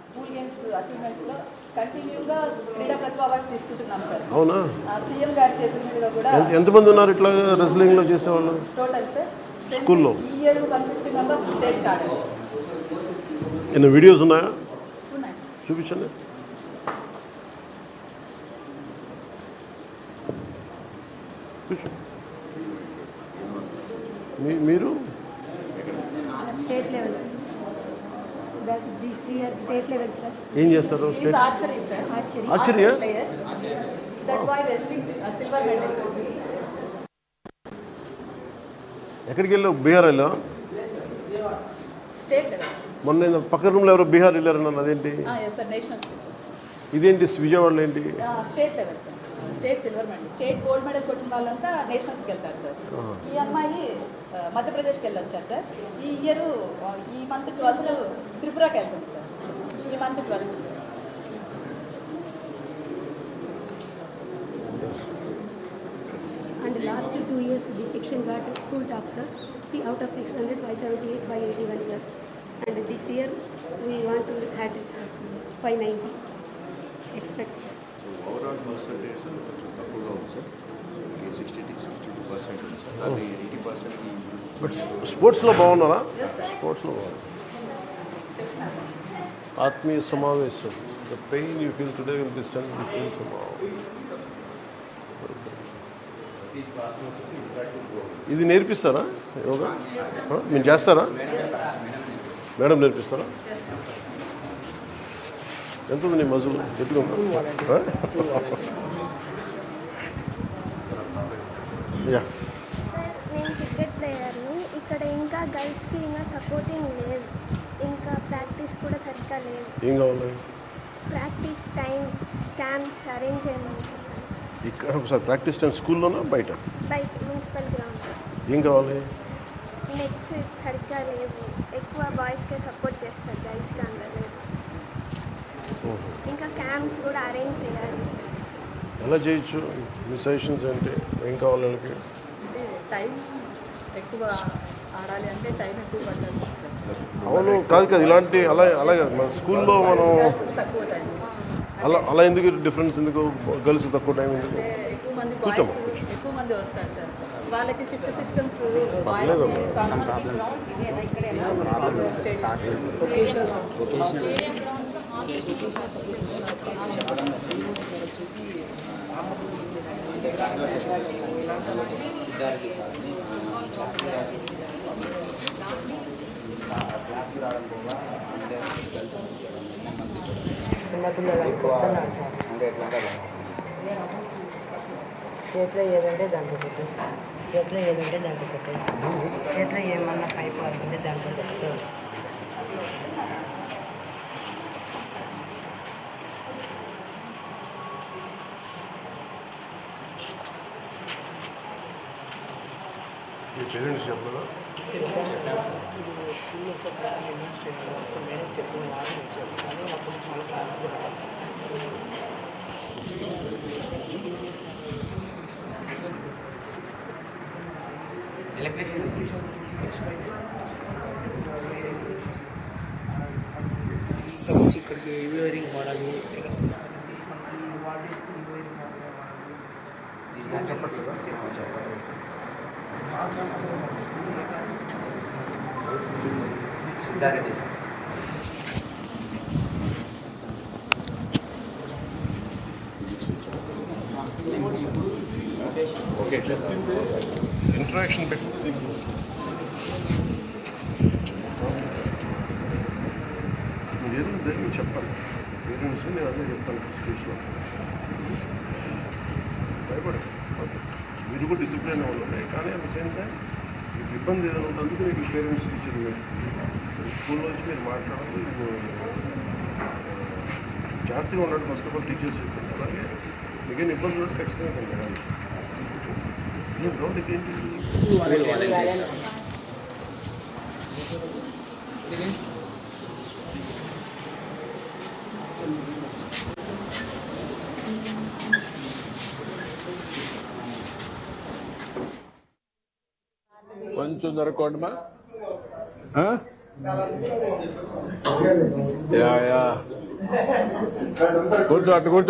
School games అచీవ్మెంట్స్లో కంటిన్యూగా క్రీడా ప్రతిభ awards తీసుకుంటున్నాం సార్. అవునా? సీఎం గారి చేతుల మీదుగా కూడా. ఎంతమంది ఉన్నారు ఇట్లా రెజ్లింగ్లో చేసేవాళ్ళు టోటల్ సార్ స్కూల్లో? ఈ ఇయర్ 150 మెంబర్స్ స్టేట్ కార్డ్. ఎన్ని వీడియోస్ ఉన్నాయా? ఉన్నాయి. చూపించండి. మీరు state level sir. These 3 years state level sir. ఏం చేస్తారు? State archery sir. ఆర్చరీయా? That boy wrestling silver medallist. ఎక్కడికి వెళ్ళావు? బీహార్ వెళ్ళావు? State level. మొన్న పక్క రూమ్లో ఎవరో బీహార్ వెళ్ళారన్నారు, అదేంటి? Yes sir, nationals. ఇదేంటి విజయవాడలో ఏంటి? State level sir. State silver medal, state gold medal కొట్టిన వాళ్ళంతా నేషనల్స్కి వెళ్తారు సార్. ఈ అమ్మాయి మధ్యప్రదేశ్కి వెళ్ళొచ్చారు సార్. ఈ ఇయర్ ఈ మంత్ 12 త్రిపురకి వెళ్తుంది సార్. ఈ month 12. And last 2 years the section got school top sir. See, out of 600 578 by 81 sir. And this year we want to hat it sir. 590 expect sir. Overall percentage కొంచెం తక్కువగా ఉంది sir. 62% ఉంది sir. అది 80%. But స్పోర్ట్స్లో బాగున్నారా? స్పోర్ట్స్లో బాగున్నారు. ఆత్మీయ సమావేశం. The pain you feel today will be stun you feel tomorrow. ఇది నేర్పిస్తారా యోగా? మీరు చేస్తారా? మేడం నేర్పిస్తారా? ఎంత ఉంది నీ మజులు? పెట్టుకుంటా. యా సార్, నేను క్రికెట్ ప్లేయర్ని. ఇక్కడ ఇంకా గర్ల్స్కి ఇంకా సపోర్టింగ్ లేదు. ఇంకా ప్రాక్టీస్ కూడా సరిగ్గా లేదు. ఏం కావాలి? ప్రాక్టీస్ టైం క్యాంప్స్ అరేంజ్ చేయమని చెప్పాను సార్. ఇక్కడ ఒకసారి ప్రాక్టీస్ టైం స్కూల్లోనా బయట? బయట మున్సిపల్ గ్రౌండ్. ఏం కావాలి? నెట్స్ సరిగ్గా లేవు. ఎక్కువ బాయ్స్కే సపోర్ట్ చేస్తారు, గర్ల్స్కి అంత లేదు. ఇంకా క్యాంప్స్ కూడా అరేంజ్ చేయాలి సార్. ఎలా చేయొచ్చు? మీ సజెషన్స్ ఏంటి? ఏం కావాలి వాళ్ళకి? అంటే టైం ఎక్కువ ఆడాలి అంటే టైం ఎక్కువ పడుతుంది సార్. అవును, కాదు ఇలాంటి అలాగే మన స్కూల్లో మనం తక్కువ టైం. అలా ఎందుకు డిఫరెన్స్? ఎందుకు గర్ల్స్ తక్కువ టైం ఎందుకు? ఎక్కువ మంది బాయ్స్ ఎక్కువ మంది వస్తారు సార్. వాళ్ళకి సిస్టమ్స్ చేతిలో ఏదంటే దాంట్లో పెట్టేసి, చేతిలో ఏదంటే దాంట్లో పెట్టేసి, చేతిలో ఏమన్నా పైపు వస్తుంటే దాంట్లో పెట్టుకోవాలి. మీ పేరెంట్స్ చెప్పలేదా? మేడం చెప్పిన వాళ్ళు వచ్చారు, కానీ అప్పుడు చాలా క్లాస్ కూడా ఇక్కడికి వేరింగ్ వాడాలి. చెప్పట్లేదా? సిద్ధారెడ్డి సార్. ఓకే, ఇంట్రాక్షన్ పెట్టి మీరు ఏదో చెప్పాలి. పేరెంట్స్ నేను అదే చెప్తాను స్కూల్స్లో. భయపడదు. ఓకే సార్, మీరు కూడా డిసిప్లిన్ ఉండాలి. కానీ అట్ ద సేమ్ టైం మీకు ఇబ్బంది ఏదైనా ఉన్నందుకు మీకు పేరెంట్స్ టీచర్ స్కూల్లో వచ్చి మీరు మాట్లాడాలి. జాగ్రత్తగా ఉన్నాడు ఫస్ట్ ఆఫ్ ఆల్ టీచర్స్ చెప్పారు. అలాగే మీకేం ఇబ్బంది ఉంటే ఖచ్చితంగా కొంచెం ఏం గ్రౌండ్ ఏంటి? కొంచెం జరగకూడమా? కూర్చో అటు కూర్చో.